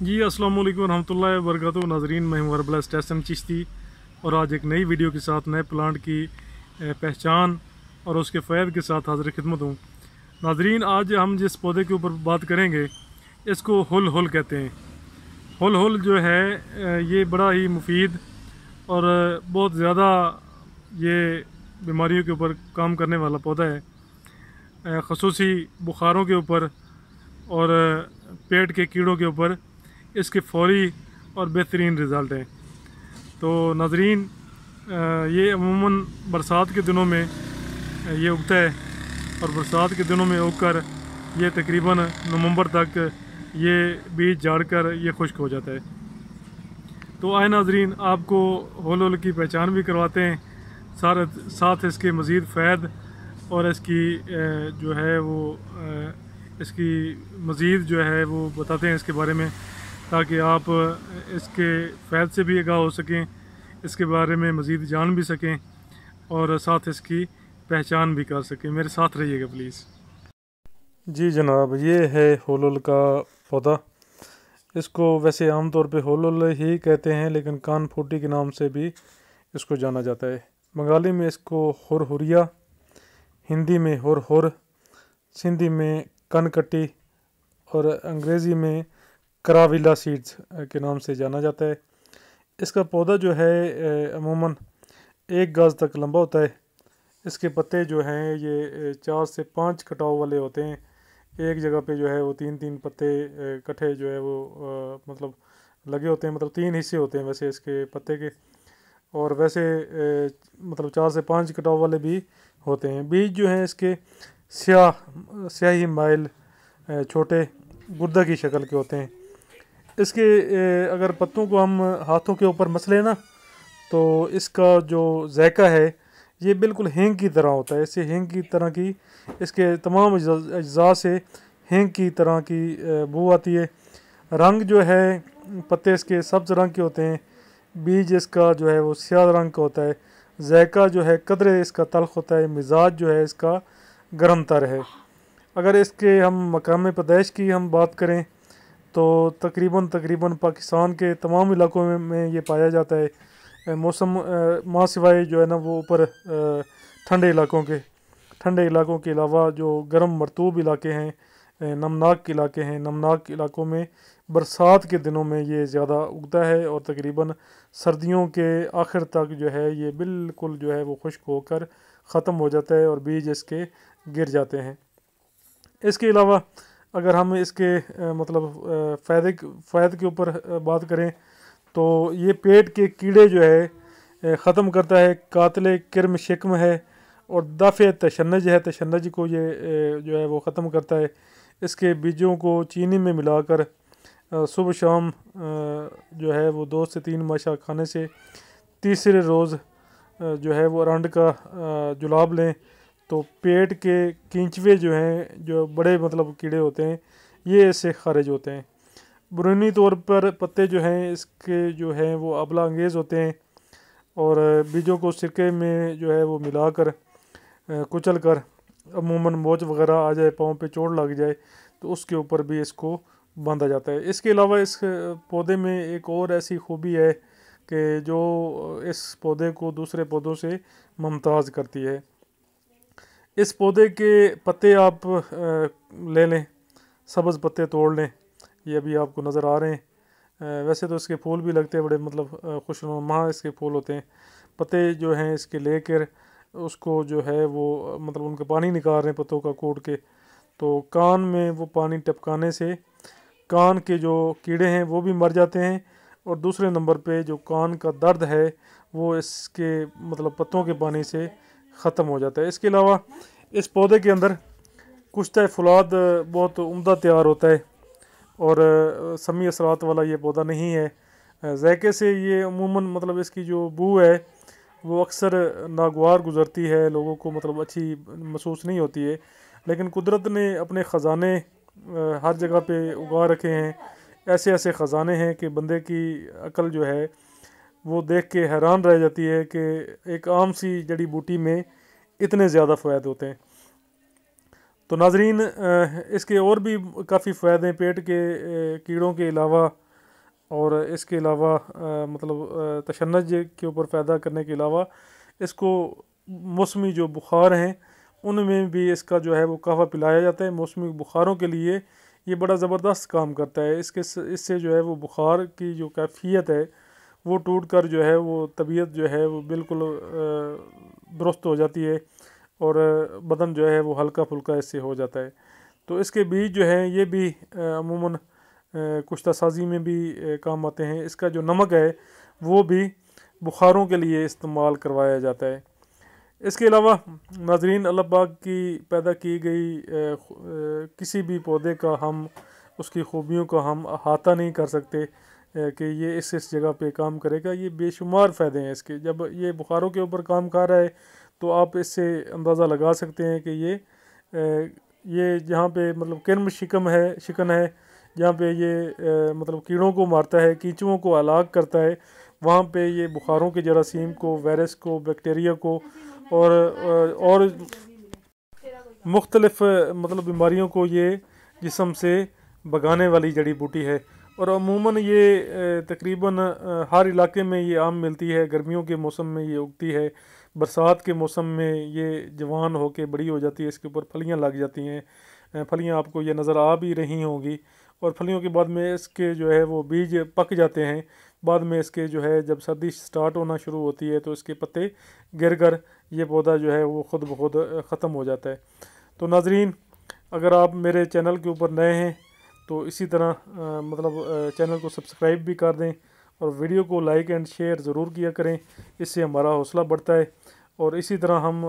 जी अस्सलाम वालेकुम रहमतुल्लाहि व बरकातहू। नाजरीन, मैं हूं हर्बल स्टेशन चिश्ती और आज एक नई वीडियो के साथ नए प्लांट की पहचान और उसके फ़ायदे के साथ हाजिर खिदमत हूं। नाजरीन, आज हम जिस पौधे के ऊपर बात करेंगे इसको हुल हुल कहते हैं। हुल हुल जो है ये बड़ा ही मुफीद और बहुत ज़्यादा ये बीमारियों के ऊपर काम करने वाला पौधा है, ख़ुसूसी बुखारों के ऊपर और पेट के कीड़ों के ऊपर इसके फौरी और बेहतरीन रिज़ल्ट हैं। तो नाजरीन, ये अमूमन बरसात के दिनों में ये उगता है और बरसात के दिनों में उगकर ये तकरीबन नवंबर तक ये बीज झाड़कर ये खुश्क हो जाता है। तो आए नाजरीन, आपको हुल हुल की पहचान भी करवाते हैं, साथ इसके मज़ीद फ़ायदे और इसकी जो है वो इसकी मज़ीद जो है वो बताते हैं इसके बारे में, ताकि आप इसके फ़ायदे से भी आगाह हो सकें, इसके बारे में मज़ीद जान भी सकें और साथ इसकी पहचान भी कर सकें। मेरे साथ रहिएगा प्लीज़। जी जनाब, ये है हुल हुल का पौधा। इसको वैसे आम तौर पे हुल हुल ही कहते हैं, लेकिन कान फूटी के नाम से भी इसको जाना जाता है। बंगाली में इसको हुरहुरिया, हिंदी में हुर, सिंधी में कनकट्टी और अंग्रेज़ी में कराविला सीड्स के नाम से जाना जाता है। इसका पौधा जो है अमूमन 1 गज तक लंबा होता है। इसके पत्ते जो हैं ये 4 से 5 कटाव वाले होते हैं। एक जगह पे जो है वो 3-3 पत्ते इकट्ठे जो है वो मतलब लगे होते हैं, मतलब 3 हिस्से होते हैं वैसे इसके पत्ते के, और वैसे मतलब 4 से 5 कटाव वाले भी होते हैं। बीज जो हैं इसके स्याही माइल छोटे गुर्दा की शक्ल के होते हैं। इसके अगर पत्तों को हम हाथों के ऊपर मसलें ना, तो इसका जो जायका है ये बिल्कुल हींग की तरह होता है। इससे हींग की तरह की इसके तमाम अज्जा से हींग की तरह की बू आती है। रंग जो है पत्ते इसके सब्ज़ रंग के होते हैं। बीज इसका जो है वो स्याह रंग का होता है। जायका जो है कदरे इसका तल्ख होता है। मिजाज जो है इसका गर्म तर है। अगर इसके हम मकाम पैदाइश की हम बात करें तो तकरीबन पाकिस्तान के तमाम इलाकों में ये पाया जाता है। मौसम माह सिवाय जो है ना वो ऊपर ठंडे इलाकों के अलावा जो गर्म मरतूब इलाके हैं, नमनाक इलाके हैं, नमनाक इलाकों में बरसात के दिनों में ये ज़्यादा उगता है और तकरीबन सर्दियों के आखिर तक जो है ये बिल्कुल जो है वो खुश्क होकर ख़त्म हो जाता है और बीज इसके गिर जाते हैं। इसके अलावा अगर हम इसके मतलब फ़ायदे के ऊपर बात करें तो ये पेट के कीड़े जो है ख़त्म करता है। कातिल किरम शिकम है और दाफ़े तशन्नज है, तशन्नज को ये जो है वो ख़त्म करता है। इसके बीजों को चीनी में मिलाकर सुबह शाम जो है वो 2 से 3 माशा खाने से तीसरे रोज़ जो है वो अरंड का जुलाब लें तो पेट के किंचवे जो हैं, जो बड़े मतलब कीड़े होते हैं, ये इससे खारिज होते हैं। बुरानी तौर पर पत्ते जो हैं इसके जो हैं वो अबला अंगेज़ होते हैं और बीजों को सिरके में जो है वो मिलाकर कुचल कर अमूमन मोच वगैरह आ जाए, पाँव पे चोट लग जाए तो उसके ऊपर भी इसको बांधा जाता है। इसके अलावा इस पौधे में एक और ऐसी खूबी है कि जो इस पौधे को दूसरे पौधों से मुमताज़ करती है। इस पौधे के पत्ते आप ले लें, सब्ज़ पत्ते तोड़ लें, ये अभी आपको नज़र आ रहे हैं। वैसे तो इसके फूल भी लगते हैं बड़े मतलब खुशनुमा इसके फूल होते हैं। पत्ते जो हैं इसके लेकर उसको जो है वो मतलब उनका पानी निकाल रहे हैं पत्तों का कूट के, तो कान में वो पानी टपकाने से कान के जो कीड़े हैं वो भी मर जाते हैं और दूसरे नंबर पे जो कान का दर्द है वो इसके मतलब पत्तों के पानी से ख़त्म हो जाता है। इसके अलावा इस पौधे के अंदर कुश्ता फुलाद बहुत उम्दा तैयार होता है और समी असरात वाला ये पौधा नहीं है। जायके से ये अमूमन मतलब इसकी जो बू है वो अक्सर नागवार गुज़रती है, लोगों को मतलब अच्छी महसूस नहीं होती है, लेकिन कुदरत ने अपने ख़जाने हर जगह पे उगा रखे हैं। ऐसे ऐसे ख़जाने हैं कि बंदे की अकल जो है वो देख के हैरान रह जाती है कि एक आम सी जड़ी बूटी में इतने ज़्यादा फ़ायदे होते हैं। तो नाजरीन, इसके और भी काफ़ी फ़ायदे हैं। पेट के कीड़ों के अलावा اور اس کے علاوہ مطلب تشنج کے اوپر پیدا کرنے کے علاوہ اس کو موسمی جو بخار ہیں ان میں بھی اس کا جو ہے وہ قہوہ پلایا جاتا ہے۔ موسمی بخاروں کے لیے یہ بڑا زبردست کام کرتا ہے۔ اس سے جو ہے وہ بخار کی جو کیفیت ہے وہ ٹوٹ کر جو ہے وہ طبیعت جو ہے وہ بالکل درست ہو جاتی ہے، اور بدن جو ہے وہ ہلکا پھلکا اس سے ہو جاتا ہے۔ تو اس کے بیج جو ہیں یہ بھی عموماً کشتہ سازی میں بھی کام آتے ہیں۔ اس کا جو نمک ہے وہ بھی بخاروں کے لیے استعمال کروایا جاتا ہے۔ اس کے علاوہ ناظرین، اللہ پاک کی پیدا کی گئی کسی بھی پودے کا ہم اس کی خوبیوں کا ہم احاطہ نہیں کر سکتے کہ یہ اس جگہ پہ کام کرے گا۔ یہ بے شمار فائدے ہیں اس کے۔ جب یہ بخاروں کے اوپر کام کر رہا ہے تو آپ اس سے اندازہ لگا سکتے ہیں کہ یہ جہاں پہ مطلب کرم شکن ہے، جہاں پہ یہ مطلب کیڑوں کو مارتا ہے، کیچوؤں کو ہلاک کرتا ہے، وہاں پہ یہ بخاروں کے جراثیم کو، وائرس کو، بیکٹیریا کو اور مختلف مطلب بیماریوں کو یہ جسم سے بھگانے والی جڑی بوٹی ہے۔ اور عموماً یہ تقریباً ہر علاقے میں یہ عام ملتی ہے۔ گرمیوں کے موسم میں یہ اگتی ہے، برسات کے موسم میں یہ جوان ہو کے بڑی ہو جاتی ہے، اس کے اوپر پھلیاں لگ جاتی ہیں۔ پھلیاں آپ کو یہ نظر آ بھی رہی ہوں گی، اور پھلیوں کے بعد میں اس کے جو ہے وہ بیج پک جاتے ہیں۔ بعد میں اس کے جو ہے جب سردی سٹارٹ ہونا شروع ہوتی ہے تو اس کے پتے گر کر یہ پودا جو ہے وہ خود بخود ختم ہو جاتا ہے۔ تو ناظرین، اگر آپ میرے چینل کے اوپر نئے ہیں تو اسی طرح مطلب چینل کو سبسکرائب بھی کر دیں، اور ویڈیو کو لائک اینڈ شیئر ضرور کیا کریں، اس سے ہمارا حوصلہ بڑھتا ہے۔ اور اسی طرح ہم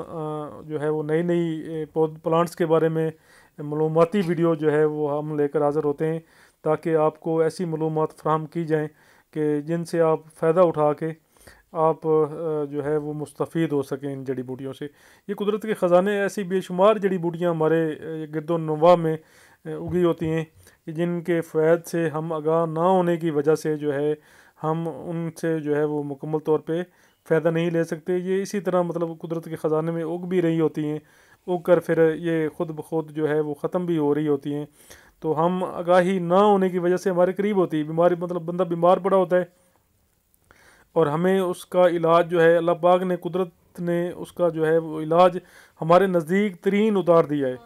جو ہے وہ نئی پلانٹس کے بارے میں معلوماتی ویڈیو جو ہے وہ ہم لے کر حاضر ہوتے ہیں، تاکہ آپ کو ایسی معلومات فراہم کی جائیں کہ جن سے آپ فائدہ اٹھا کے آپ جو ہے وہ مستفید ہو سکیں ان جڑی بوٹیوں سے۔ یہ قدرت کے خزانے، ایسی بے شمار جڑی بوٹیاں ہمارے گرد و نواح میں اگی ہوتی ہیں، جن کے فوائد سے ہم آگاہ نہ ہونے کی وجہ سے جو ہے ہم ان سے جو ہے وہ مکمل طور پہ فائدہ نہیں لے سکتے۔ یہ اسی طرح مطلب قدرت کے خزانے میں اگ بھی رہی ہوتی ہیں، اگ کر پھر یہ خود بخود جو ہے وہ ختم بھی ہو رہی ہوتی ہیں۔ تو ہم آگاہی نہ ہونے کی وجہ سے ہمارے قریب ہوتی ہے بیماری، مطلب بندہ بیمار پڑا ہوتا ہے اور ہمیں اس کا علاج جو ہے اللہ پاک نے، قدرت نے اس کا جو ہے وہ علاج ہمارے نزدیک ترین اتار دیا ہے۔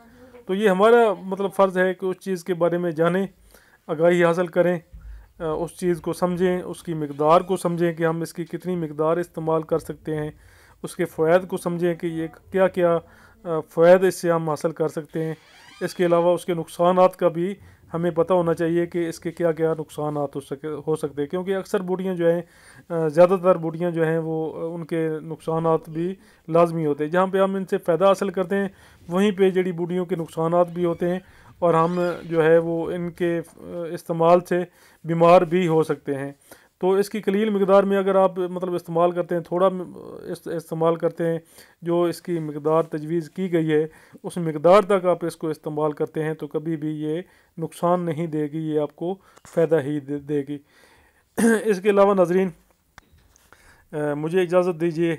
تو یہ ہمارا مطلب فرض ہے کہ اس چیز کے بارے میں جانیں، آگاہی حاصل کریں، اس چیز کو سمجھیں، اس کی مقدار کو سمجھیں کہ ہم اس کی کتنی مقدار استعمال کر سکتے ہیں، اس کے فوائد کو سمجھیں کہ یہ کیا کیا فوائد اس سے ہم حاصل کر سکتے ہیں۔ اس کے علاوہ اس کے نقصانات کا بھی ہمیں پتہ ہونا چاہیے کہ اس کے کیا کیا نقصانات ہو سکتے ہیں، کیونکہ اکثر بوٹیاں جو ہیں، زیادہ تر بوٹیاں جو ہیں وہ ان کے نقصانات بھی لازمی ہوتے ہیں۔ جہاں پہ ہم ان سے فائدہ حاصل کرتے ہیں وہیں پہ جڑی بوٹیوں کے نقصانات بھی ہوتے ہیں، اور ہم جو ہے وہ ان کے استعمال سے بیمار بھی ہو سکتے ہیں۔ تو اس کی قلیل مقدار میں اگر آپ مطلب استعمال کرتے ہیں، تھوڑا استعمال کرتے ہیں، جو اس کی مقدار تجویز کی گئی ہے اس مقدار تک آپ اس کو استعمال کرتے ہیں، تو کبھی بھی یہ نقصان نہیں دے گی، یہ آپ کو فائدہ ہی دے گی۔ اس کے علاوہ ناظرین، مجھے اجازت دیجیے